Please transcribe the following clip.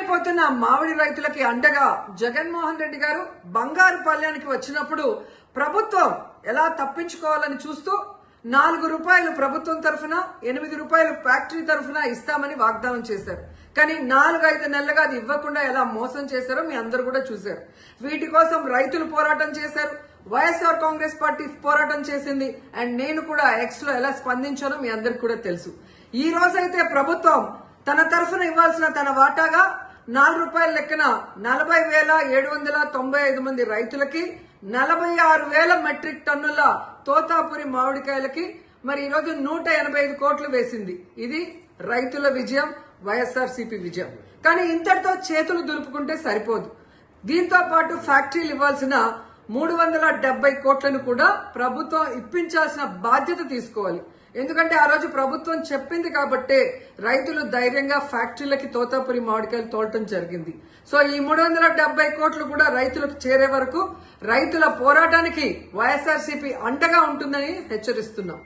నష్టమైపోతున్న మామిడి రైతులకి అండగా జగన్మోహన్ రెడ్డి గారు బంగారు పల్లెనికి వచ్చినప్పుడు ప్రభుత్వం ఎలా తప్పించుకోవాలని చూస్తూ ₹4 ప్రభుత్వం తరఫున, ₹8 ఫ్యాక్టరీ తరఫున ఇస్తామని వాగ్దానం చేశారు. కానీ 4-5 నెలలుగా అది ఇవ్వకుండా ఎలా మోసం చేశారో మీ అందరూ కూడా చూశారు. వీటి కోసం రైతులు పోరాటం చేశారు, వైఎస్ఆర్ కాంగ్రెస్ పార్టీ పోరాటం చేసింది. అండ్ నేను కూడా ఎక్స్ లో ఎలా స్పందించానో మీ అందరికి కూడా తెలుసు. ఈ రోజైతే ప్రభుత్వం తన తరఫున ఇవ్వాల్సిన తన వాటాగా ₹4 లెక్కన 40,795 మంది రైతులకి 46,000 మెట్రిక్ టన్నుల తోతాపురి మామిడికాయలకి మరి ఈరోజు 185 కోట్లు వేసింది. ఇది రైతుల విజయం, వైఎస్ఆర్సీపీ విజయం. కానీ ఇంతటితో చేతులు దులుపుకుంటే సరిపోదు. దీంతో పాటు ఫ్యాక్టరీలు ఇవ్వాల్సిన 370 కోట్లను కూడా ప్రభుత్వం ఇప్పించాల్సిన బాధ్యత తీసుకోవాలి. ఎందుకంటే ఆ రోజు ప్రభుత్వం చెప్పింది కాబట్టే రైతులు ధైర్యంగా ఫ్యాక్టరీలకి తోతాపురి మామిడికాయలు తోలటం జరిగింది. సో ఈ 370 కోట్లు కూడా రైతులకు చేరే వరకు రైతుల పోరాటానికి వైఎస్ఆర్సీపీ అండగా ఉంటుందని హెచ్చరిస్తున్నాం.